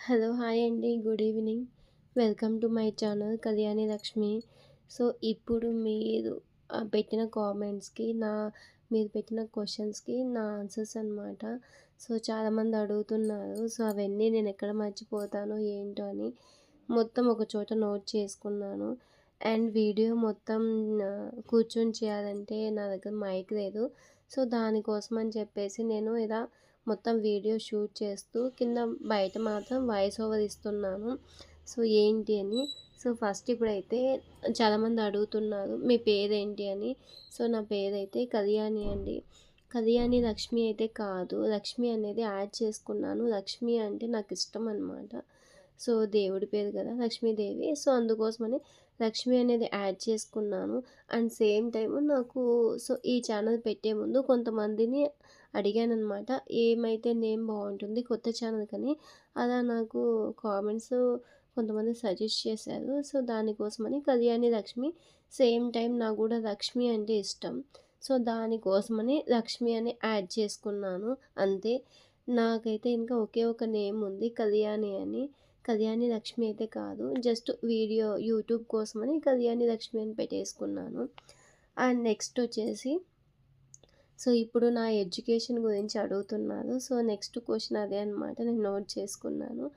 Hello! Hi అండి. Good evening. Welcome to my channel Kalyani Lakshmi. So, ఇప్పుడు పెట్టిన కామెంట్స్‌కి మీరు పెట్టిన క్వెషన్స్‌కి నా ఆన్సర్స్ అనమాట. సో, చాలామంది అడుగుతున్నారు. సో, అవన్నీ నేనెక్కడ మర్చిపోతానో ఏంటో అని మొత్తం ఒక చోట నోట్ చేసుకున్నాను. అండ్ వీడియో మొత్తం కూర్చొని చేయాలంటే నా దగ్గర మైక్ లేదు. సో, దానికోసం అని చెప్పేసి నేను ఇలా మొత్తం వీడియో షూట్ చేస్తూ కింద బయట మాత్రం వాయిస్ ఓవర్ ఇస్తున్నాను. సో, ఏంటి అని. సో, ఫస్ట్ ఇప్పుడైతే చాలామంది అడుగుతున్నారు మీ పేరేంటి అని. సో, నా పేరైతే కళ్యాణి అండి. కళ్యాణి లక్ష్మి అయితే కాదు. లక్ష్మి అనేది యాడ్ చేసుకున్నాను. లక్ష్మి అంటే నాకిష్టం అనమాట. సో, దేవుడి పేరు కదా లక్ష్మీదేవి. సో, అందుకోసమని లక్ష్మి అనేది యాడ్ చేసుకున్నాను. అండ్ సేమ్ టైమ్ ఈ ఛానల్ పెట్టే ముందు కొంతమందిని అడిగాననమాట. ఏమైతే నేమ్ బావుంటుంది కొత్త ఛానల్‌కని. అలా నాకు కామెంట్స్ కొంతమంది సజెస్ట్ చేశారు. సో, దానికోసమని కళ్యాణి లక్ష్మి. సేమ్ టైమ్ నాకు గూడా లక్ష్మి అంటే ఇష్టం. సో, దానికోసమని లక్ష్మి అని యాడ్ చేసుకున్నాను అంతే. నాకైతే ఇంకా ఒకే ఒక నేమ్ ఉంది కళ్యాణి అని. కళ్యాణి లక్ష్మి అయితే కాదు. జస్ట్ యూట్యూబ్ కోసమని కళ్యాణి లక్ష్మి అని పెట్టేసుకున్నాను. అండ్ నెక్స్ట్ వచ్చేసి ఇప్పుడు నా ఎడ్యుకేషన్ గురించి అడుగుతున్నారు. సో, నెక్స్ట్ క్వెషన్ అదే అనమాట. నేను నోట్ చేసుకున్నాను.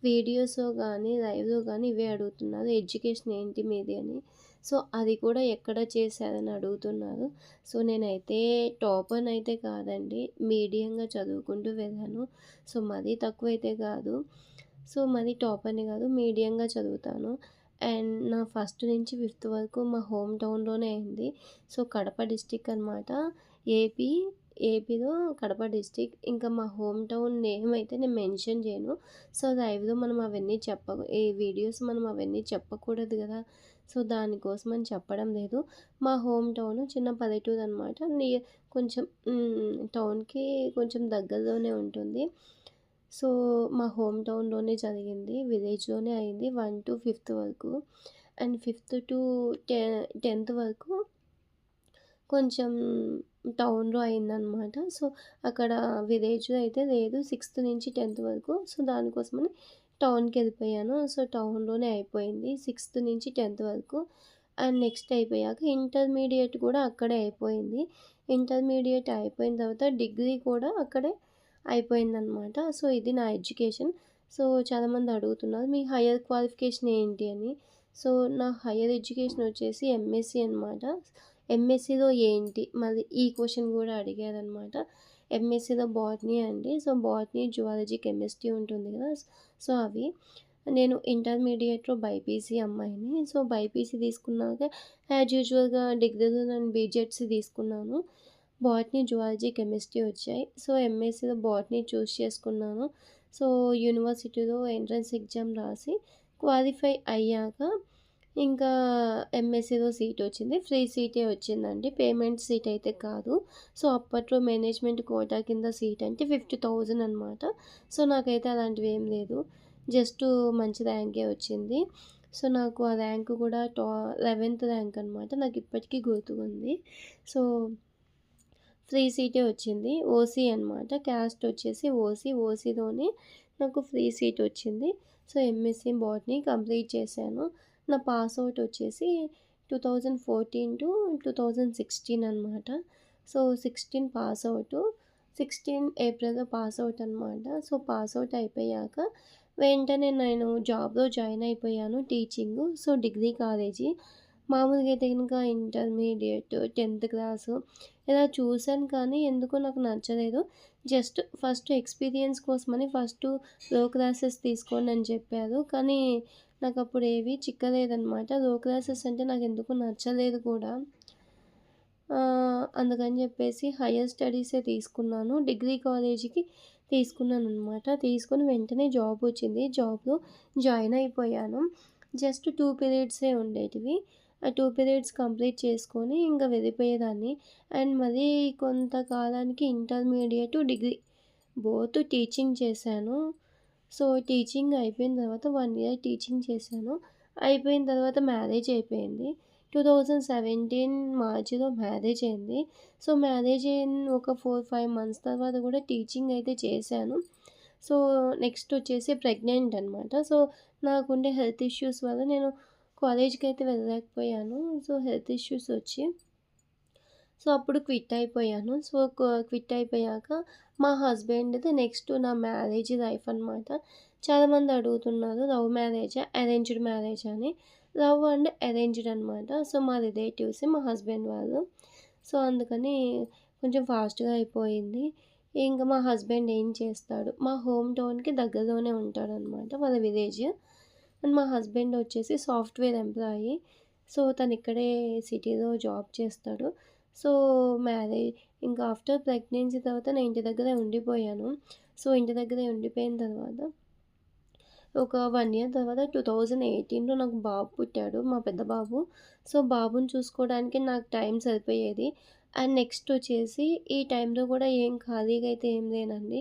వీడియోస్‌లో గానీ, లైవ్‌లో గానీ ఇవే అడుగుతున్నారు. ఎడ్యుకేషన్ ఏంటి మీది అని. సో, అది కూడా ఎక్కడ చేశారని అడుగుతున్నారు. సో, నేనైతే టాపర్‌ని అయితే కాదండి. మీడియంగా చదువుకుంటూ వెళ్ళాను. సో, మరీ తక్కువైతే కాదు. సో, మరీ టాపర్‌ని కాదు. మీడియంగా చదువుతాను. అండ్ నా ఫస్ట్ నుంచి ఫిఫ్త్ వరకు మా హోమ్ టౌన్‌లోనే అయింది. సో, కడప డిస్ట్రిక్ట్ అనమాట. ఏపీ ఏపీలో కడప డిస్ట్రిక్ట్. ఇంకా మా హోమ్ టౌన్ నేమ్ అయితే నేను మెన్షన్ చేయను. సో, లైవ్‌లో మనం అవన్నీ ఈ వీడియోస్ మనం అవన్నీ చెప్పకూడదు కదా! సో, దానికోసమని చెప్పడం లేదు. మా హోమ్ టౌన్ చిన్న పల్లెటూరు అనమాట. కొంచెం టౌన్‌కి కొంచెం దగ్గరలోనే ఉంటుంది. సో, మా హోమ్ టౌన్‌లోనే జరిగింది. విలేజ్‌లోనే అయింది 1-5 వరకు. అండ్ 5-10థ్ వరకు కొంచెం టౌన్‌లో అయిందనమాట. సో, అక్కడ విలేజ్‌లో అయితే లేదు. 6-10థ్ వరకు. సో, దానికోసమని టౌన్‌కెళ్ళిపోయాను. సో, టౌన్‌లోనే అయిపోయింది 6-10థ్ వరకు. అండ్ నెక్స్ట్ అయిపోయాక ఇంటర్మీడియేట్ కూడా అక్కడే అయిపోయింది. ఇంటర్మీడియేట్ అయిపోయిన తర్వాత డిగ్రీ కూడా అక్కడే అయిపోయిందనమాట. సో, ఇది నా ఎడ్యుకేషన్. సో, చాలామంది అడుగుతున్నారు మీ హైయర్ క్వాలిఫికేషన్ ఏంటి అని. సో, నా హైయర్ ఎడ్యుకేషన్ వచ్చేసి ఎంఎస్సీ అనమాట. ఎంఎస్సీలో ఏంటి? మళ్ళీ ఈ క్వెషన్ కూడా అడిగారనమాట. ఎంఎస్సీలో బాటనీ అండి. సో, బాటనీ, జువాలజీ, కెమిస్ట్రీ ఉంటుంది కదా! సో, అవి. నేను ఇంటర్మీడియేట్‌లో బైపీసీ అమ్మాయిని. సో, బైపీసీ తీసుకున్నాక యాజ్ యూజువల్‌గా డిగ్రీలో నేను బీజెడ్సీ తీసుకున్నాను. బాటనీ, జువాలజీ, కెమిస్ట్రీ వచ్చాయి. సో, ఎంఎస్సీలో బాటనీ చూస్ చేసుకున్నాను. సో, యూనివర్సిటీలో ఎంట్రన్స్ ఎగ్జామ్ రాసి క్వాలిఫై అయ్యాక ఇంకా ఎంఎస్సీలో సీట్ వచ్చింది. ఫ్రీ సీటే వచ్చిందండి. పేమెంట్ సీట్ అయితే కాదు. సో, అప్పట్లో మేనేజ్మెంట్ కోటా కింద సీట్ అంటే 50,000 అనమాట. సో, నాకైతే అలాంటివి ఏం లేదు. జస్ట్ మంచి ర్యాంకే వచ్చింది. సో, నాకు ఆ ర్యాంక్ కూడా 11థ్ ర్యాంక్ అనమాట. నాకు ఇప్పటికీ గుర్తుకుంది. సో, ఫ్రీ సీటే వచ్చింది. ఓసీ అనమాట. క్యాస్ట్ వచ్చేసి ఓసీ. ఓసీలోనే నాకు ఫ్రీ సీట్ వచ్చింది. సో, ఎంఎస్సీ బాటనీ కంప్లీట్ చేశాను. నా పాస్ అవుట్ వచ్చేసి 2014-2016 అనమాట. So, 16 pass out. 16 ఏప్రిల్‌లో పాస్ అవుట్ అనమాట. సో, పాస్ అవుట్ అయిపోయాక వెంటనే నేను జాబ్‌లో జాయిన్ అయిపోయాను టీచింగు. So, degree college. మామూలుగా అయితే గనుక ఇంటర్మీడియేట్, 10థ్ క్లాసు ఇలా చూసాను కానీ ఎందుకో నాకు నచ్చలేదు. జస్ట్ ఫస్ట్ ఎక్స్‌పీరియన్స్ కోసమని లో క్లాసెస్ తీసుకోండి అని చెప్పారు. కానీ నాకప్పుడు ఏవి చిక్కలేదనమాట. లో క్లాసెస్ అంటే నాకెందుకో నచ్చలేదు కూడా. అందుకని చెప్పేసి హైయర్ స్టడీసే తీసుకున్నాను. డిగ్రీ కాలేజీకి తీసుకున్నాననమాట. తీసుకొని వెంటనే జాబ్ వచ్చింది. జాబ్‌లో జాయిన్ అయిపోయాను. జస్ట్ 2 పీరియడ్సే ఉండేటివి. ఆ 2 పీరియడ్స్ కంప్లీట్ చేసుకొని ఇంక వెళ్ళిపోయేదాన్ని. అండ్ మళ్ళీ కొంతకాలానికి ఇంటర్మీడియేట్, డిగ్రీ బోత్ టీచింగ్ చేశాను. సో, టీచింగ్ అయిపోయిన తర్వాత 1 ఇయర్ టీచింగ్ చేశాను. అయిపోయిన తర్వాత మ్యారేజ్ అయిపోయింది. 2017 మార్చ్‌లో మ్యారేజ్ అయింది. సో, మ్యారేజ్ అయిన ఒక 4, 5 మంత్స్ తర్వాత కూడా టీచింగ్ అయితే చేశాను. సో, నెక్స్ట్ వచ్చేసి ప్రెగ్నెంట్ అనమాట. సో, నాకుండే హెల్త్ ఇష్యూస్ వల్ల నేను కాలేజ్‌కైతే వెళ్ళలేకపోయాను. సో, హెల్త్ ఇష్యూస్ వచ్చి సో, అప్పుడు క్విట్ అయిపోయాను. సో, క్విట్ అయిపోయాక మా హస్బెండ్‌ది నెక్స్ట్ నా మ్యారేజ్ లైఫ్ అనమాట. చాలామంది అడుగుతున్నారు లవ్ మ్యారేజా? అరేంజ్డ్ మ్యారేజా అని. లవ్ అండ్ అరేంజ్డ్ అనమాట. సో, మా రిలేటివ్స్ మా హస్బెండ్ వాళ్ళు. సో, అందుకని కొంచెం ఫాస్ట్‌గా అయిపోయింది. ఇంక మా హస్బెండ్ ఏం చేస్తాడు, మా హోమ్ టౌన్‌కి దగ్గరలోనే ఉంటాడనమాట వాళ్ళ విలేజ్. అండ్ మా హస్బెండ్ వచ్చేసి సాఫ్ట్‌వేర్ ఎంప్లాయీ. సో, తనిక్కడే సిటీలో జాబ్ చేస్తాడు. సో, మ్యారేజ్ ఇంకా ఆఫ్టర్ ప్రెగ్నెన్సీ తర్వాత నేను ఇంటి దగ్గరే ఉండిపోయాను. సో, ఇంటి దగ్గరే ఉండిపోయిన తర్వాత ఒక 1 ఇయర్ తర్వాత 2018లో నాకు బాబు పుట్టాడు. మా పెద్ద బాబు. సో, బాబుని చూసుకోవడానికి నాకు టైం సరిపోయేది. అండ్ నెక్స్ట్ వచ్చేసి ఈ టైంలో కూడా ఏం ఖాళీగా అయితే ఏం లేనండి.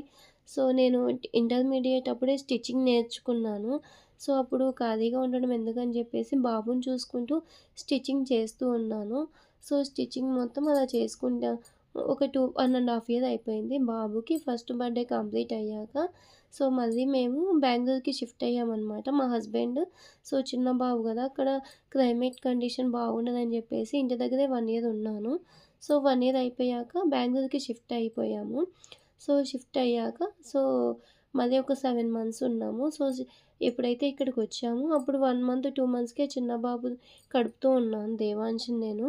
సో, నేను ఇంటర్మీడియేట్ అప్పుడే స్టిచ్చింగ్ నేర్చుకున్నాను. సో, అప్పుడు ఖాళీగా ఉండడం ఎందుకని చెప్పేసి బాబుని చూసుకుంటూ స్టిచ్చింగ్ చేస్తూ ఉన్నాను. సో, స్టిచ్చింగ్ మొత్తం అలా చేసుకుంటా ఒక 1 ½ ఇయర్ అయిపోయింది. బాబుకి ఫస్ట్ బర్త్‌డే కంప్లీట్ అయ్యాక సో, మళ్ళీ మేము బెంగుళూరుకి షిఫ్ట్ అయ్యామనమాట. మా హస్బెండ్ సో, చిన్న బాబు గదా! అక్కడ క్లైమేట్ కండిషన్ బాగుండదని జెప్పేసి ఇంటి దగ్గరే 1 ఇయర్ ఉన్నాను. సో, 1 ఇయర్ అయిపోయాక బెంగుళూరుకి షిఫ్ట్ అయిపోయాము. సో, షిఫ్ట్ అయ్యాక సో, మళ్ళీ ఒక 7 మంత్స్ ఉన్నాము. సో, ఎప్పుడైతే ఇక్కడికొచ్చామో అప్పుడు 1 మంత్, 2 మంత్స్‌కే చిన్న బాబు కడుపుతో ఉన్నాను దేవాంష్‌ని నేను.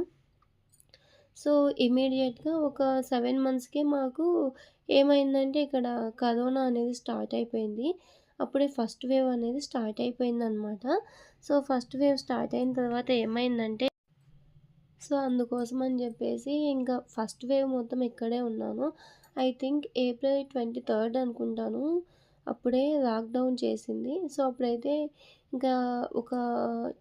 సో, ఇమ్మీడియేట్‌గా ఒక 7 మంత్స్‌కే మాకు ఏమైందంటే ఇక్కడ కరోనా అనేది స్టార్ట్ అయిపోయింది. అప్పుడే ఫస్ట్ వేవ్ అనేది స్టార్ట్ అయిపోయిందనమాట. సో, ఫస్ట్ వేవ్ స్టార్ట్ అయిన తర్వాత ఏమైందంటే సో, అందుకోసమని జెప్పేసి ఇంకా ఫస్ట్ వేవ్ మొత్తం ఇక్కడే ఉన్నాను. ఐ థింక్ ఏప్రిల్ 23 అనుకుంటాను. అప్పుడే లాక్‌డౌన్ చేసింది. సో, అప్పుడైతే ఇంకా ఒక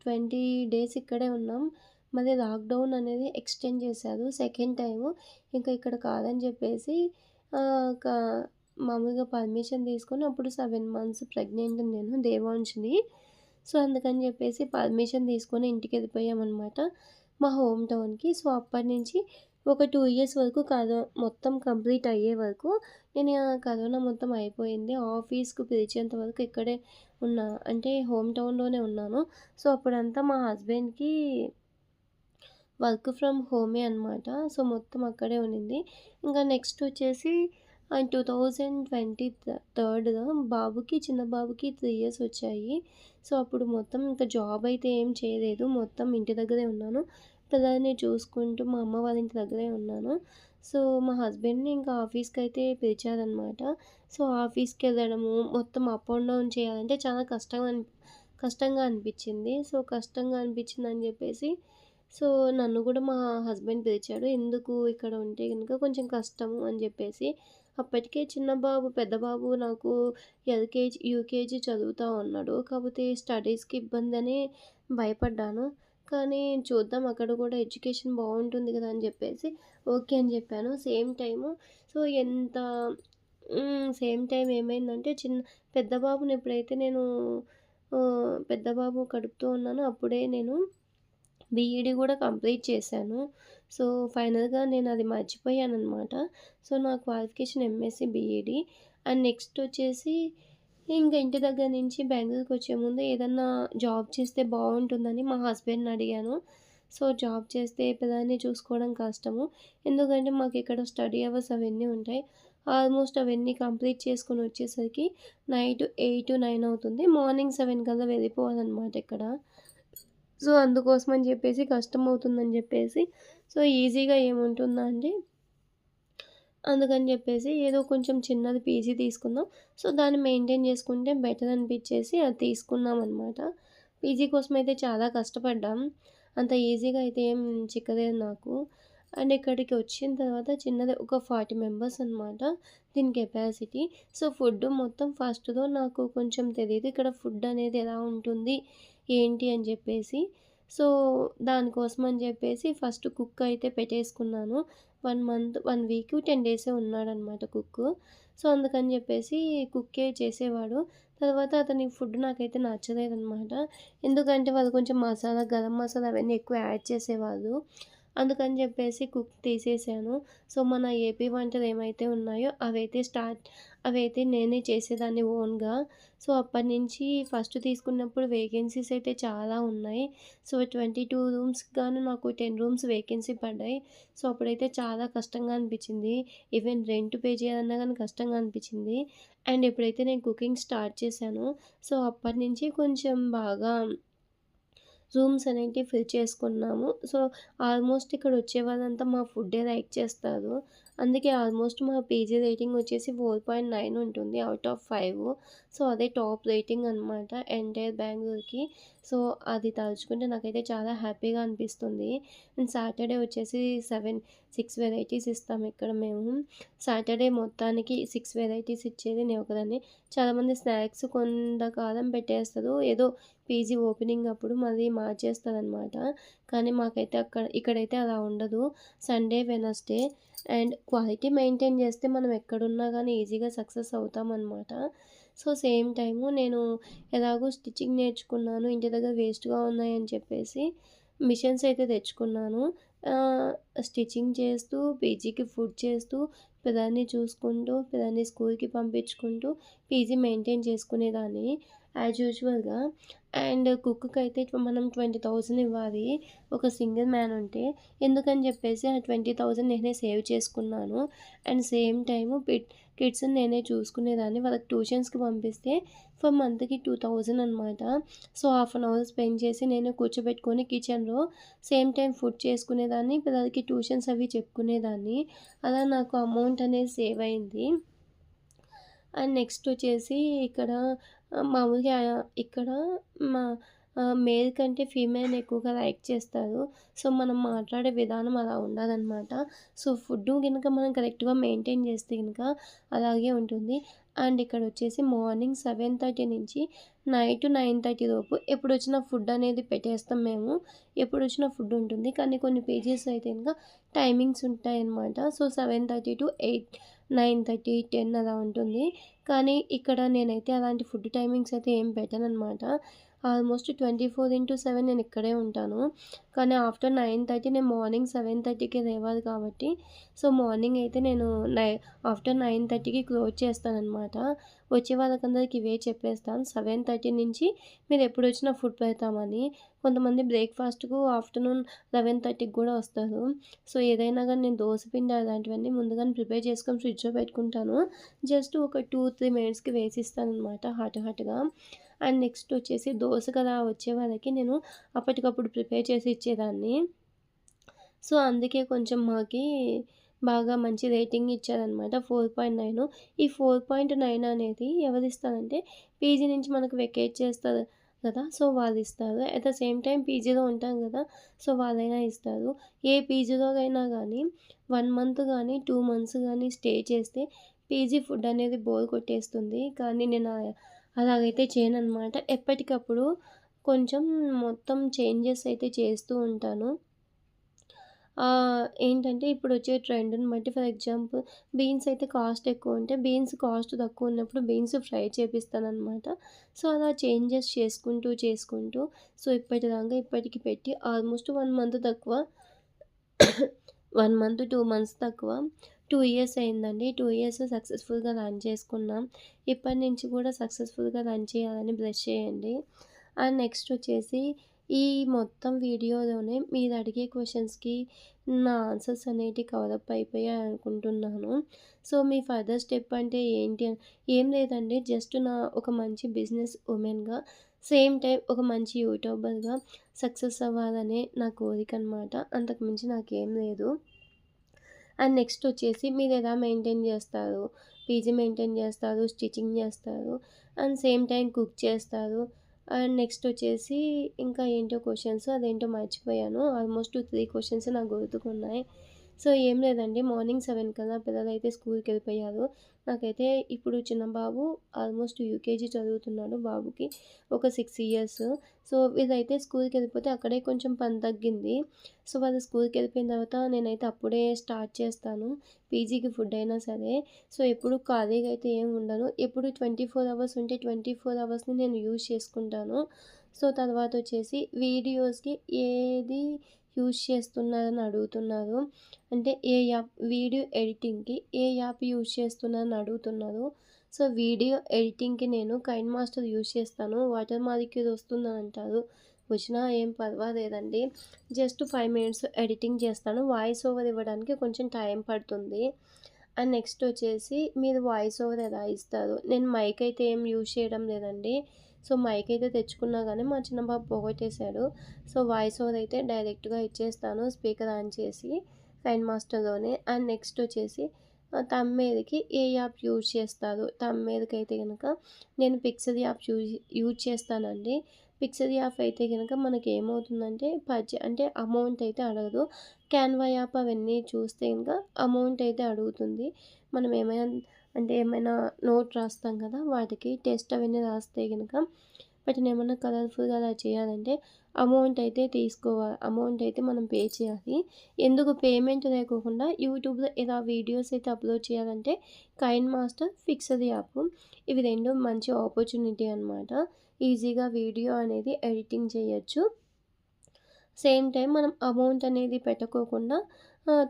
20 డేస్ ఇక్కడే ఉన్నాం. మళ్ళీ లాక్‌డౌన్ అనేది ఎక్స్‌టెండ్ చేశారు సెకండ్ టైము. ఇంకా ఇక్కడ కాదని చెప్పేసి ఆహ్, క మామూలుగా పర్మిషన్ తీసుకొని అప్పుడు 7 మంత్స్ ప్రెగ్నెంట్ నేను దేవాంష్‌ని. సో, అందుకని చెప్పేసి పర్మిషన్ తీసుకొని ఇంటికెళ్ళిపోయామనమాట. మా హోమ్ టౌన్‌కి. సో, అప్పటినుంచి ఒక 2 ఇయర్స్ వరకు మొత్తం కంప్లీట్ అయ్యే వరకు నేను కరోనా మొత్తం అయిపోయింది. ఆఫీస్‌కి పిలిచేంత వరకు ఇక్కడే ఉన్నా. అంటే హోమ్ టౌన్‌లోనే ఉన్నాను. సో, అప్పుడంతా మా హస్బెండ్‌కి వర్క్ ఫ్రమ్ హోమే అనమాట. సో, మొత్తం అక్కడే ఉండింది. ఇంకా నెక్స్ట్ వచ్చేసి 2023లో బాబుకి చిన్న బాబుకి 3 ఇయర్స్ వచ్చాయి. సో, అప్పుడు మొత్తం ఇంకా జాబ్ అయితే ఏం చేయలేదు. మొత్తం ఇంటి దగ్గరే ఉన్నాను. పిల్లల్ని చూసుకుంటూ మా అమ్మ వాళ్ళ ఇంటి దగ్గరే ఉన్నాను. సో, మా హస్బెండ్‌ని ఇంకా ఆఫీస్‌కైతే పిలిచారనమాట. సో, ఆఫీస్‌కెళ్ళడము మొత్తం అప్ అండ్ డౌన్ చేయాలంటే చాలా కష్టంగా అనిపిచ్చింది. సో, కష్టంగా అనిపిచ్చిందని జెప్పేసి సో, నన్ను గూడా మా హస్బెండ్ పిలిచాడు. ఎందుకు ఇక్కడ ఉంటే గనుక కొంచెం కష్టము అని జెప్పేసి. అప్పటికే చిన్న బాబు, పెద్ద బాబు నాకు ఎల్‌కేజీ, యూకేజీ చదువుతా ఉన్నాడు. కాపోతే స్టడీస్‌కి ఇబ్బందని భయపడ్డాను. కానీ చూద్దాం అక్కడ గూడా ఎడ్యుకేషన్ బావుంటుంది గదా! అని జెప్పేసి ఓకే అని జెప్పాను. Same time so, same time ఏమైందంటే పెద్ద బాబుని ఎప్పుడైతే నేను పెద్ద బాబు కడుపుతో ఉన్నానో అప్పుడే నేను బీఈడీ గూడా కంప్లీట్ చేశాను. సో, ఫైనల్‌గా నేనది మర్చిపోయాననమాట. సో, నా qualification MSc BEd. And next వచ్చేసి ఇంక ఇంటి దగ్గర నుంచి బెంగుళూరుకొచ్చే ముందు ఏదన్నా జాబ్ చేస్తే బావుంటుందని మా హస్బెండ్‌ని అడిగాను. సో, జాబ్ చేస్తే పిల్లల్ని చూసుకోవడం కష్టము. ఎందుకంటే మాకిక్కడ స్టడీ అవర్స్ అవన్నీ ఉంటాయి. ఆల్మోస్ట్ అవన్నీ కంప్లీట్ చేసుకొని వచ్చేసరికి నైట్ 8, 9 అవుతుంది. మార్నింగ్ 7 కల్లా వెళ్ళిపోవాలనమాట ఇక్కడ. సో, అందుకోసమని జెప్పేసి కష్టమవుతుందని జెప్పేసి సో, ఈజీగా ఏముంటుందా అండి, అందుకని జెప్పేసి ఏదో కొంచెం చిన్నది పీజీ తీసుకుందాం. సో, దాన్ని మెయింటైన్ జేసుకుంటే బెటర్ అనిపిచ్చేసి అది తీసుకున్నామనమాట. పీజీ కోసమైతే చాలా కష్టపడ్డాం. అంత ఈజీగా అయితే ఏం చిక్కలేదు నాకు. అండ్ ఇక్కడికి వచ్చిన తర్వాత చిన్నది ఒక 40 మెంబర్స్ అనమాట దీని కెపాసిటీ. సో, ఫుడ్ మొత్తం ఫస్ట్‌లో నాకు కొంచెం తెలీదు. ఇక్కడ ఫుడ్ అనేది ఎలా ఉంటుంది, ఏంటి అని జెప్పేసి. సో, దానికోసం అని జెప్పేసి ఫస్ట్ కుక్ అయితే పెట్టేసుకున్నాను. 1 వీక్ 10 డేసే ఉన్నాడనమాట కుక్కు. సో, అందుకని జెప్పేసి కుక్కే చేసేవాడు. తర్వాత అతని ఫుడ్ నాకైతే నచ్చలేదనమాట. ఎందుకంటే వాళ్ళు కొంచెం మసాలా, గరం మసాలా అవన్నీ ఎక్కువ యాడ్ చేసేవాళ్ళు. అందుకని చెప్పేసి కుక్ తీసేసాను. సో, మన ఏపీ వంటలు ఏమైతే ఉన్నాయో అవైతే నేనే చేసేదాన్ని ఓన్‌గా. సో, అప్పటినుంచి ఫస్ట్ తీసుకున్నప్పుడు వేకెన్సీస్ అయితే చాలా ఉన్నాయి. సో, 22 రూమ్స్‌కి గాను నాకు 10 రూమ్స్ వేకెన్సీ పడ్డాయి. సో, అప్పుడైతే చాలా కష్టంగా అనిపించింది. ఈవెన్ రెంట్ పే చేయాలన్నా గానీ కష్టంగా అనిపించింది. అండ్ ఎప్పుడైతే నేను కుకింగ్ స్టార్ట్ చేశానో, సో, అప్పటినుంచి కొంచెం బాగా రూమ్స్ అనేటివి ఫిల్ చేసుకున్నాము. సో, ఆల్మోస్ట్ ఇక్కడొచ్చే వాళ్ళంతా మా ఫుడ్డే లైక్ చేస్తారు. అందుకే ఆల్మోస్ట్ మా పీజీ రేటింగ్ వచ్చేసి 4.9 ఉంటుంది ఔట్ ఆఫ్ 5. సో, అదే టాప్ రేటింగ్ అనమాట ఎంటైర్ బెంగుళూరుకి. సో, అది తలుచుకుంటే నాకైతే చాలా హ్యాపీగా అనిపిస్తుంది. అండ్ సాటర్డే వచ్చేసి 6 వెరైటీస్ ఇస్తాం ఇక్కడ మేము. సాటర్డే మొత్తానికి 6 వెరైటీస్ ఇచ్చేది నేను ఒకదాన్నే. చాలామంది స్నాక్స్ కొంతకాలం పెట్టేస్తారు. ఏదో పీజీ ఓపెనింగ్ అప్పుడు మళ్ళీ మార్చేస్తారనమాట. కానీ మాకైతే ఇక్కడైతే అలా ఉండదు. Sunday, Wednesday and quality maintain చేస్తే మనం ఎక్కడున్నా గానీ ఈజీగా సక్సెస్ అవుతామనమాట. సో, సేమ్ టైము నేను ఎలాగో స్టిచ్చింగ్ నేర్చుకున్నాను. ఇంటి దగ్గర వేస్ట్‌గా ఉన్నాయని చెప్పేసి మిషన్స్ అయితే తెచ్చుకున్నాను. ఆహ్, స్టిచ్చింగ్ చేస్తూ, పీజీకి ఫుడ్ చేస్తూ, పిల్లల్ని చూసుకుంటూ, పిల్లల్ని స్కూల్‌కి పంపించుకుంటూ పీజీ మెయింటైన్ చేసుకునేదాన్ని యాజ్ యూజువల్‌గా. అండ్ కుక్‌కైతే మనం 20,000 ఇవ్వాలి. ఒక సింగిల్ మ్యాన్ ఉంటే. ఎందుకని చెప్పేసి ఆ 20,000 నేనే సేవ్ చేసుకున్నాను. అండ్ సేమ్ టైము కిడ్స్‌ని నేనే చూసుకునేదాన్ని. వాళ్ళకి ట్యూషన్స్‌కి పంపిస్తే ఫర్ మంత్‌కి 2,000 అనమాట. So, half an hour spend చేసి నేనే కూర్చోబెట్టుకొని కిచెన్‌లో సేమ్ టైమ్ ఫుడ్ చేసుకునేదాన్ని. పిల్లలకి ట్యూషన్స్ అవి చెప్పుకునేదాన్ని. అలా నాకు అమౌంట్ అనేది సేవ్ అయింది. అండ్ నెక్స్ట్ వచ్చేసి ఇక్కడ మామూలుగా ఇక్కడ మా మేల్ కంటే ఫీమేల్‌ని ఎక్కువగా లైక్ చేస్తారు. సో, మనం మాట్లాడే విధానం అలా ఉండాలనమాట. సో, ఫుడ్డు గనుక మనం కరెక్ట్‌గా మెయింటైన్ చేస్తే గనుక అలాగే ఉంటుంది. అండ్ ఇక్కడొచ్చేసి మార్నింగ్ 7:30 నుంచి నైట్ 9:30 లోపు ఎప్పుడొచ్చినా ఫుడ్ అనేది పెట్టేస్తాం మేము. ఎప్పుడొచ్చినా ఫుడ్ ఉంటుంది. కానీ కొన్ని పీజీస్ అయితే గనుక టైమింగ్స్ ఉంటాయన్నమాట. సో, 7:30 టు 8, 9:30, 10 అలా ఉంటుంది. కానీ ఇక్కడ నేనైతే అలాంటి ఫుడ్ టైమింగ్స్ అయితే ఏం పెట్టననమాట. ఆల్మోస్ట్ 24/7 నేను ఇక్కడే ఉంటాను. కానీ ఆఫ్టర్ 9:30 నేను మార్నింగ్ 7:30కే లేవాలి కాబట్టి, సో, మార్నింగ్ అయితే నేను ఆఫ్టర్ 9:30కి క్లోజ్ చేస్తాననమాట. వచ్చే వాళ్ళకందరికి ఇవే చెప్పేస్తాను. 7:30 నుంచి మీరెప్పుడొచ్చినా ఫుడ్ పెడతామని. కొంతమంది బ్రేక్‌ఫాస్ట్‌కు ఆఫ్టర్‌నూన్ 11:30కి గూడా వస్తారు. సో, ఏదైనా గానీ నేను దోస పిండి అలాంటివన్నీ ముందుగానే ప్రిపేర్ చేసుకొని ఫ్రిడ్జ్‌లో పెట్టుకుంటాను. జస్ట్ ఒక 2, 3 మినిట్స్‌కి వేసిస్తాననమాట హాట్‌గా. అండ్ నెక్స్ట్ వచ్చేసి దోసకి అలా వచ్చే వాళ్ళకి నేను అప్పటికప్పుడు ప్రిపేర్ చేసి ఇచ్చేదాన్ని. సో, అందుకే కొంచెం మాకి బాగా మంచి రేటింగ్ ఇచ్చారనమాట. 4.9. ఈ 4.9 అనేది ఎవరిస్తారంటే పీజీ నుంచి మనకు వెకేట్ చేస్తారు కదా! సో, వాళ్ళిస్తారు. అట్ ద సేమ్ టైమ్ పీజీలో ఉంటాం గదా! సో, వాళ్ళైనా ఇస్తారు. ఏ పీజీలోకైనా గానీ 1 మంత్ గానీ, 2 మంత్స్ గానీ స్టే చేస్తే పీజీ ఫుడ్ అనేది బోర్ కొట్టేస్తుంది. కానీ నేను అలాగైతే చేయననమాట. ఎప్పటికప్పుడు కొంచెం మొత్తం చేంజెస్ అయితే చేస్తూ ఉంటాను. ఏంటంటే ఇప్పుడొచ్చే ట్రెండ్‌ని బట్టి ఫర్ ఎగ్జాంపుల్ బీన్స్ అయితే కాస్ట్ ఎక్కువుంటే, బీన్స్ కాస్ట్ తక్కువున్నప్పుడు బీన్స్ ఫ్రై చేపిస్తాననమాట. సో, అలా చేంజెస్ చేసుకుంటూ సో, ఇప్పటిదాకా ఇప్పటికి పెట్టి ఆల్మోస్ట్ 1 మంత్ తక్కువ 1 మంత్, 2 మంత్స్ తక్కువ 2 ఇయర్స్ అయిందండి. 2 ఇయర్స్ సక్సెస్‌ఫుల్‌గా రన్ చేసుకున్నాం. ఇప్పటి నుంచి కూడా సక్సెస్‌ఫుల్‌గా రన్ చేయాలని బ్లెస్ చేయండి. అండ్ నెక్స్ట్ వచ్చేసి ఈ మొత్తం వీడియోలోనే మీరు అడిగే క్వెషన్స్‌కి నా ఆన్సర్స్ అనేటివి కవరప్ అయిపోయాయి అనుకుంటున్నాను. సో, మీ ఫర్దర్ స్టెప్ అంటే ఏంటి ఏం లేదండి. జస్ట్ ఒక మంచి బిజినెస్ ఉమెన్‌గా సేమ్ టైమ్ ఒక మంచి యూట్యూబర్‌గా సక్సెస్ అవ్వాలనే నా కోరికనమాట. అంతకు మించి నాకేం లేదు. అండ్ నెక్స్ట్ వచ్చేసి మీరెలా మెయింటైన్ చేస్తారు? పీజీ మెయింటైన్ చేస్తారు, స్టిచ్చింగ్ చేస్తారు, అండ్ సేమ్ టైమ్ కుక్ చేస్తారు. అండ్ నెక్స్ట్ వచ్చేసి ఇంకా ఏంటో క్వెషన్స్ అదేంటో మర్చిపోయాను. ఆల్మోస్ట్ 3 క్వెషన్స్ నాకు గుర్తుకున్నాయి. సో, ఏం లేదండి మార్నింగ్ 7 కల్లా పిల్లలైతే స్కూల్‌కెళ్ళిపోయారు. నాకైతే ఇప్పుడు చిన్న బాబు ఆల్మోస్ట్ యూకేజీ చదువుతున్నాడు. బాబుకి ఒక 6 ఇయర్స్. సో, వీళ్ళైతే స్కూల్‌కెళ్ళిపోతే అక్కడే కొంచెం పని తగ్గింది. సో, వాళ్ళు స్కూల్‌కెళ్ళిపోయిన తర్వాత నేనైతే అప్పుడే స్టార్ట్ చేస్తాను. పీజీకి ఫుడ్ అయినా సరే. సో, ఎప్పుడు ఖాళీగా అయితే ఏమి ఉండను. ఎప్పుడు 24 అవర్స్ ఉంటే 24 అవర్స్‌ని నేను యూజ్ చేసుకుంటాను. సో, తర్వాత వచ్చేసి వీడియోస్‌కి ఏది యూజ్ చేస్తున్నారని అడుగుతున్నారు. అంటే ఏ యాప్ వీడియో ఎడిటింగ్‌కి ఏ యాప్ యూజ్ చేస్తున్నారని అడుగుతున్నారు. సో, వీడియో ఎడిటింగ్‌కి నేను కైన్ మాస్టర్ యూజ్ చేస్తాను. వాటర్ మాలిక్యూల్ వస్తుందని అంటారు. వచ్చినా ఏం పర్వాలేదండి. జస్ట్ 5 మినిట్స్ ఎడిటింగ్ చేస్తాను. వాయిస్ ఓవర్ ఇవ్వడానికి కొంచెం టైం పడుతుంది. అండ్ నెక్స్ట్ వచ్చేసి మీరు వాయిస్ ఓవర్ ఎలా ఇస్తారు? నేను మైక్ అయితే ఏం యూజ్ చేయడం లేదండి. సో, మైక్ అయితే తెచ్చుకున్నా గానీ మా చిన్న బాబు పోగొట్టేశాడు. సో, వాయిస్ ఓవర్ అయితే డైరెక్ట్‌గా ఇచ్చేస్తాను స్పీకర్ ఆన్ చేసి కైన్ మాస్టర్‌లోనే. అండ్ నెక్స్ట్ వచ్చేసి థంబ్‌నెయిల్‌కి ఏ యాప్ యూజ్ చేస్తారు? థంబ్‌నెయిల్‌కి అయితే గనక నేను పిక్సెల్ యాప్ యూజ్ చేస్తానండి. పిక్సెల్ యాప్ అయితే గనక మనకేమవుతుందంటే అంటే అమౌంట్ అయితే అడగదు. క్యాన్వా యాప్ అవన్నీ చూస్తే గనక అమౌంట్ అయితే అడుగుతుంది. మనం ఏమైనా నోట్ రాస్తాం కదా! వాటికి టెస్ట్ అవన్నీ రాస్తే గనక వాటినేమన్నా కలర్‌ఫుల్‌గా అలా చేయాలంటే అమౌంట్ అయితే మనం పే చేయాలి. ఎందుకు పేమెంట్ లేకోకుండా యూట్యూబ్‌లో ఇలా వీడియోస్ అయితే అప్‌లోడ్ చేయాలంటే కైన్ మాస్టర్, పిక్సెల్ యాప్ ఇవి 2 మంచి ఆపర్చునిటీ అనమాట. ఈజీగా వీడియో అనేది ఎడిటింగ్ చేయొచ్చు. సేమ్ టైం మనం అమౌంట్ అనేది పెట్టకోకుండా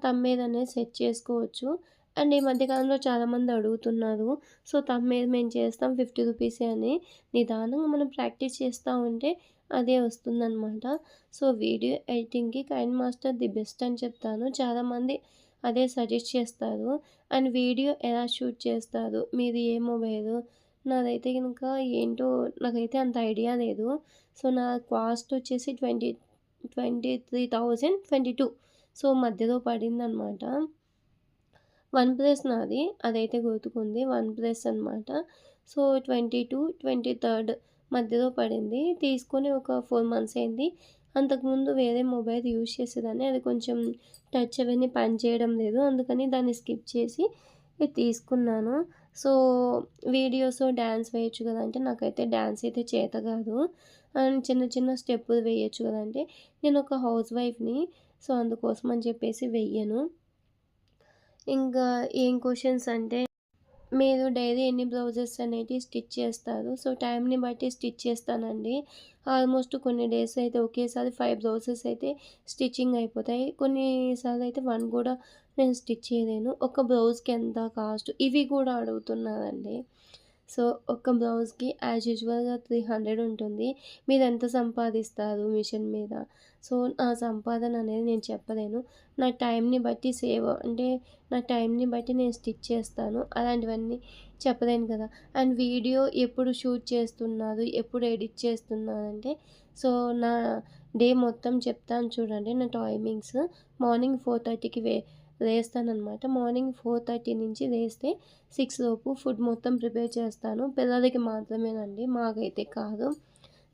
థంబ్‌నెయిల్ అనేది సెట్ చేసుకోవచ్చు. అండ్ ఈ మధ్య కాలంలో చాలామంది అడుగుతున్నారు. సో, థంబ్‌నెయిల్ మేము చేస్తాం 50 రూపీసే అని. నిదానంగా మనం ప్రాక్టీస్ చేస్తా ఉంటే అదే వస్తుందనమాట. సో, వీడియో ఎడిటింగ్‌కి కైన్ మాస్టర్ ది బెస్ట్ అని చెప్తాను. చాలామంది అదే సజెస్ట్ చేస్తారు. అండ్ వీడియో ఎలా షూట్ చేస్తారు? మీది ఏ మొబైలు? నాదైతే గనుక ఏంటో నాకైతే అంత ఐడియా లేదు. సో, నా కాస్ట్ వచ్చేసి 23,022 సో, మధ్యలో పడిందనమాట. వన్ ప్లస్ నాది. అదైతే గుర్తుకుంది. వన్ ప్లస్ అనమాట. సో, 22, 23 మధ్యలో పడింది. తీసుకొని ఒక 4 మంత్స్ అయింది. అంతకుముందు వేరే మొబైల్ యూజ్ చేసేదాన్ని. అది కొంచెం టచ్ అవన్నీ పనిచేయడం లేదు. అందుకని దాన్ని స్కిప్ చేసి ఇది తీసుకున్నాను. సో, వీడియోస్ డాన్స్ వేయొచ్చు కదా! అంటే నాకైతే డాన్స్ అయితే చేత కాదు. అండ్ చిన్న చిన్న స్టెప్పులు వేయొచ్చు కదా! అంటే నేనొక హౌస్ వైఫ్‌ని. సో, అందుకోసం అని చెప్పేసి వెయ్యను. ఇంకా ఏం క్వెషన్స్ అంటే మీరు డైలీ ఎన్ని బ్లౌజెస్ అనేటివి స్టిచ్ చేస్తారు? సో, టైంని బట్టి స్టిచ్ చేస్తానండి. ఆల్మోస్ట్ కొన్ని డేస్ అయితే ఒకేసారి 5 బ్లౌజెస్ అయితే స్టిచ్చింగ్ అయిపోతాయి. కొన్నిసార్లు అయితే 1 కూడా నేను స్టిచ్ చేయలేను. ఒక బ్లౌజ్‌కి ఎంత కాస్ట్? ఇవి కూడా అడుగుతున్నారండి. సో, ఒక బ్లౌజ్‌కి యాజ్ యూజువల్‌గా 300 ఉంటుంది. మీరెంత సంపాదిస్తారు మిషన్ మీద? సో, నా సంపాదన అనేది నేను చెప్పలేను. నా టైంని బట్టి అంటే నా టైంని బట్టి నేను స్టిచ్ చేస్తాను. అలాంటివన్నీ చెప్పలేను కదా! అండ్ వీడియో ఎప్పుడు షూట్ చేస్తున్నారు? ఎప్పుడు ఎడిట్ చేస్తున్నారంటే సో, నా డే మొత్తం చెప్తాను చూడండి. నా టైమింగ్స్ మార్నింగ్ 4:30కి లేస్తాననమాట. మార్నింగ్ 4:30 నుంచి లేస్తే 6 లోపు ఫుడ్ మొత్తం ప్రిపేర్ చేస్తాను. పిల్లలకి మాత్రమేనండి. మాకైతే కాదు.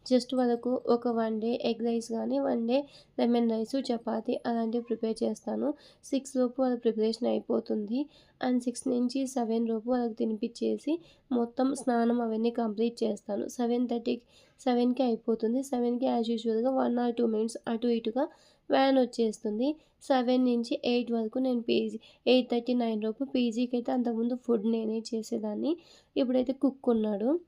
జస్ట్ వాళ్ళకు ఒక వన్ డే ఎగ్ రైస్ గానీ, one day lemon rice, chapati అలాంటివి ప్రిపేర్ చేస్తాను. 6 లోపు వాళ్ళ ప్రిపరేషన్ అయిపోతుంది. అండ్ 6 నుంచి 7 లోపు వాళ్ళకి తినిపిచ్చేసి మొత్తం స్నానం అవన్నీ కంప్లీట్ చేస్తాను. 7కి అయిపోతుంది. 7కి యాజ్ యూజువల్‌గా 1 ఆర్ 2 మినిట్స్ అటు ఇటుగా వ్యాన్ వచ్చేస్తుంది. 7 నుంచి 8 వరకు నేను 8:30, 9 లోపు పీజీకైతే అంతకుముందు ఫుడ్ నేనే చేసేదాన్ని. ఇప్పుడైతే కుక్ ఉన్నాడు.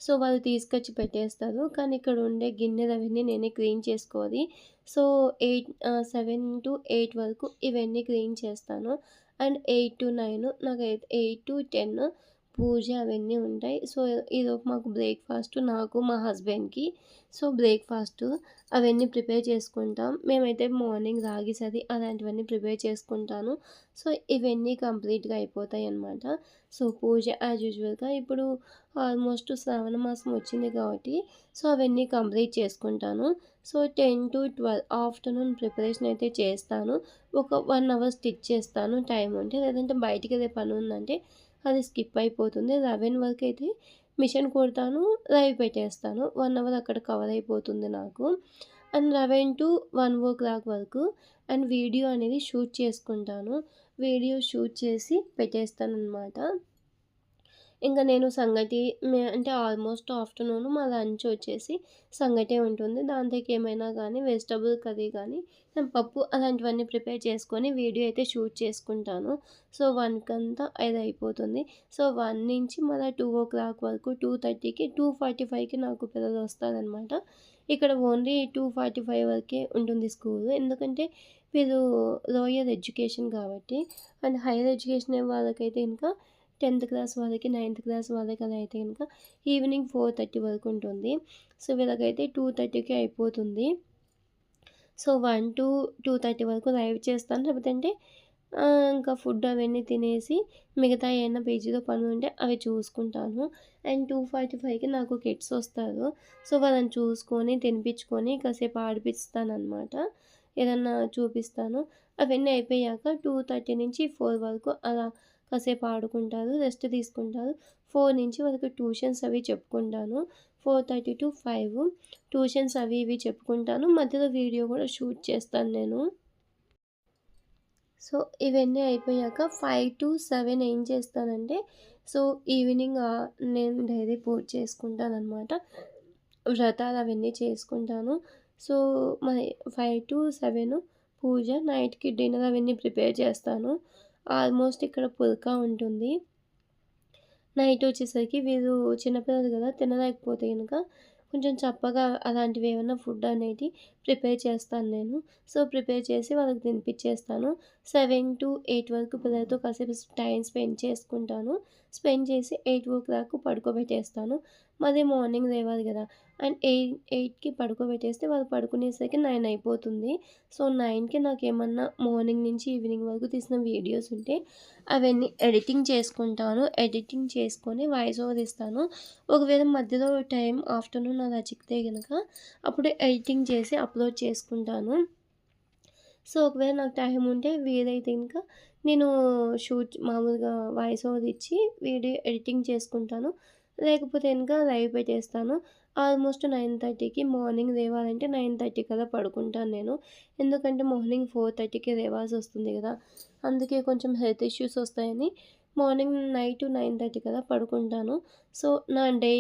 సో, వాళ్ళు తీసుకొచ్చి పెట్టేస్తారు. కానీ ఇక్కడ ఉండే గిన్నెలవన్నీ నేనే క్లీన్ చేసుకోవాలి. సో, 7-8 వరకు ఇవన్నీ క్లీన్ చేస్తాను. అండ్ 8-9 నాకైతే 8-10 పూజ అవన్నీ ఉంటాయి. సో, ఈలోపు మాకు బ్రేక్‌ఫాస్ట్ నాకు, మా హస్బెండ్‌కి. సో, బ్రేక్‌ఫాస్ట్ అవన్నీ ప్రిపేర్ చేసుకుంటాం. మేమైతే మార్నింగ్ రాగి సరి అలాంటివన్నీ ప్రిపేర్ చేసుకుంటాను. సో, ఇవన్నీ కంప్లీట్‌గా అయిపోతాయన్నమాట. సో, పూజ యాజ్ యూజువల్‌గా ఇప్పుడు ఆల్మోస్ట్ శ్రావణ మాసం వచ్చింది కాబట్టి సో, అవన్నీ కంప్లీట్ చేసుకుంటాను. సో, 10-12 ఆఫ్టర్‌నూన్ ప్రిపరేషన్ అయితే చేస్తాను. ఒక 1 అవర్ స్టిచ్ చేస్తాను టైం ఉంటే. లేదంటే బయటికెళ్ళే పని ఉందంటే అది స్కిప్ అయిపోతుంది. 11 వరకైతే మిషన్ కుడతాను, లైవ్ పెట్టేస్తాను. 1 అవర్ అక్కడ కవర్ అయిపోతుంది నాకు. అండ్ 11-1 వరకు అండ్ వీడియో అనేది షూట్ చేసుకుంటాను. వీడియో షూట్ చేసి పెట్టేస్తాననమాట. ఇంకా నేను సంగటి అంటే ఆల్మోస్ట్ ఆఫ్టర్‌నూన్ మా లంచ్ వచ్చేసి సంగటే ఉంటుంది. దాంతోకి ఏమైనా గానీ వెజిటబుల్ కర్రీ గానీ, పప్పు అలాంటివన్నీ ప్రిపేర్ చేసుకొని వీడియో అయితే షూట్ చేసుకుంటాను. సో, 1కంతా అయిపోతుంది. సో, 1 నుంచి మళ్ళా 2:00 వరకు 2:30కి 2:45కి నాకు పిల్లలొస్తారనమాట. ఇక్కడ ఓన్లీ 2:45 వరకే ఉంటుంది స్కూలు. ఎందుకంటే వీళ్ళు లోయర్ ఎడ్యుకేషన్ కాబట్టి. అండ్ హైయర్ ఎడ్యుకేషన్ వాళ్ళకైతే ఇంకా 10థ్ క్లాస్ వాళ్ళకి, 9థ్ క్లాస్ వాళ్ళకి అలా అయితే గనుక ఈవినింగ్ 4:30 వరకు ఉంటుంది. సో, వీళ్ళకైతే 2:30కి అయిపోతుంది. సో, 1-2:30 వరకు లైవ్ చేస్తాను. లేకపోతే అంటే ఇంకా ఫుడ్ అవన్నీ తినేసి మిగతా ఏమన్నా పేజీలో పనులుంటే అవి చూసుకుంటాను. అండ్ 2:45కి నాకు కిడ్స్ వస్తారు. సో, వాళ్ళని చూసుకొని, తినిపించుకొని కాసేపు ఆడిపిస్తాననమాట. ఏదన్నా చూపిస్తాను. అవన్నీ అయిపోయాక 2:30 నుంచి 4 వరకు అలా కాసేపు ఆడుకుంటారు, రెస్ట్ తీసుకుంటారు. 4 నుంచి వాళ్ళకి ట్యూషన్స్ అవి చెప్పుకుంటాను. 4:30-5 ట్యూషన్స్ అవి ఇవి చెప్పుకుంటాను. మధ్యలో వీడియో కూడా షూట్ చేస్తాను నేను. సో, ఇవన్నీ అయిపోయాక 5-7 ఏం చేస్తానంటే, సో, ఈవినింగ్ నేను డైలీ పూజ చేసుకుంటాననమాట. వ్రతాలు అవన్నీ చేసుకుంటాను. సో, మరి 5-7 పూజ, నైట్‌కి డిన్నర్ అవన్నీ ప్రిపేర్ చేస్తాను. ఆల్మోస్ట్ ఇక్కడ పుల్కా ఉంటుంది. నైట్ వచ్చేసరికి వీళ్ళు చిన్నపిల్లలు కదా! తినలేకపోతే గనక కొంచెం చప్పగా అలాంటివి ఏమన్నా ఫుడ్ అనేది ప్రిపేర్ చేస్తాను నేను. సో, ప్రిపేర్ చేసి వాళ్ళకి తినిపిచ్చేస్తాను. 7-8 వరకు పిల్లలతో కాసేపు టైం స్పెండ్ చేసుకుంటాను. స్పెండ్ చేసి 8 పడుకోబెట్టేస్తాను. మళ్ళీ మార్నింగ్ లేవాలి కదా! అండ్ 8కి పడుకోబెట్టేస్తే వాళ్ళు పడుకునేసరికి 9 అయిపోతుంది. సో, 9కి నాకేమన్నా మార్నింగ్ నుంచి ఈవినింగ్ వరకు తీసిన వీడియోస్ ఉంటే అవన్నీ ఎడిటింగ్ చేసుకుంటాను. ఎడిటింగ్ చేసుకొని వాయిస్ ఓవర్ ఇస్తాను. ఒకవేళ మధ్యలో టైం ఆఫ్టర్‌నూన్ అలా చిక్కితే గనక అప్పుడు ఎడిటింగ్ చేసి అప్‌లోడ్ చేసుకుంటాను. సో, ఒకవేళ నాకు టైం ఉంటే వీలైతే ఇంకా నేను మామూలుగా వాయిస్ ఓవర్ ఇచ్చి వీడియో ఎడిటింగ్ చేసుకుంటాను. లేకపోతే గనుక లైవ్ పెట్టేస్తాను. ఆల్మోస్ట్ 9:30కి మార్నింగ్ లేవాలంటే 9:30 కల్లా పడుకుంటాను నేను. ఎందుకంటే మార్నింగ్ 4:30కి లేవాల్సొస్తుంది గదా! అందుకే కొంచెం హెల్త్ ఇష్యూస్ వస్తాయని మార్నింగ్ నైట్ 9:30 కల్లా పడుకుంటాను. సో, నా డే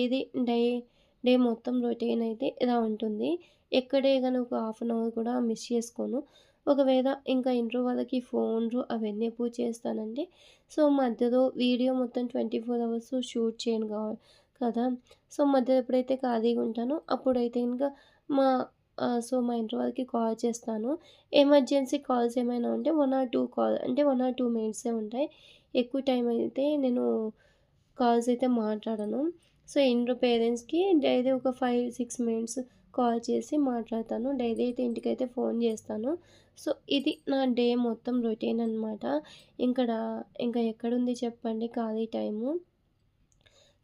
డే మొత్తం రొటీన్ అయితే ఇలా ఉంటుంది. ఎక్కడే గాని ఒక హాఫ్ అన్ అవర్ కూడా మిస్ చేసుకోను. ఒకవేళ ఇంకా ఇంట్లో వాళ్ళకి ఫోన్లు అవన్నీ ఎప్పుడు చేస్తానంటే, సో, మధ్యలో వీడియో మొత్తం 24 అవర్స్ షూట్ చేయను కదా! సో, మధ్యలో ఎప్పుడైతే ఖాళీగా ఉంటానో అప్పుడైతే ఇంకా మా మా ఇంట్లో వాళ్ళకి కాల్ చేస్తాను. ఎమర్జెన్సీ కాల్స్ ఏమైనా ఉంటే 1 ఆర్ 2 అంటే 1 ఆర్ 2 మినిట్సే ఉంటాయి. ఎక్కువ టైం అయితే నేను కాల్స్ అయితే మాట్లాడను. సో, ఇంట్లో పేరెంట్స్‌కి డైలీ ఒక 5-6 మినిట్స్ కాల్ చేసి మాట్లాడతాను. డైలీ అయితే ఇంటికైతే ఫోన్ చేస్తాను. సో, ఇది నా డే మొత్తం రొటీన్ అనమాట. ఇక్కడ ఇంకా ఎక్కడుంది చెప్పండి ఖాళీ టైము.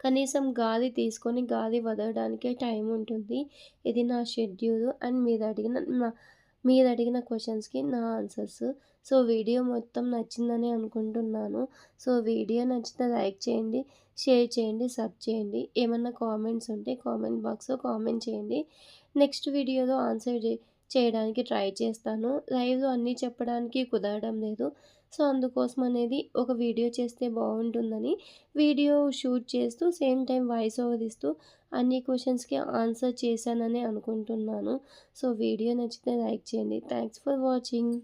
కనీసం గాలి తీసుకొని గాలి వదలడానికే టైం ఉంటుంది. ఇది నా షెడ్యూల్ అండ్ మీరడిగిన క్వెషన్స్‌కి నా ఆన్సర్స్. సో, వీడియో మొత్తం నచ్చిందని అనుకుంటున్నాను. సో, వీడియో నచ్చితే లైక్ చేయండి, షేర్ చేయండి, సబ్ చేయండి. ఏమన్నా కామెంట్స్ ఉంటే కామెంట్ బాక్స్‌లో కామెంట్ చేయండి. నెక్స్ట్ వీడియోలో ఆన్సర్ చేయడానికి ట్రై చేస్తాను. లైవ్‌లో అన్నీ చెప్పడానికి కుదరడం లేదు. సో, అందుకోసం అనేది ఒక వీడియో చేస్తే బాగుంటుందని వీడియో షూట్ చేస్తూ సేమ్ టైం వాయిస్ ఓవర్ ఇస్తూ అన్ని క్వెషన్స్‌కి ఆన్సర్ చేశానని అనుకుంటున్నాను. సో, వీడియో నచ్చితే లైక్ చేయండి. Thanks for watching.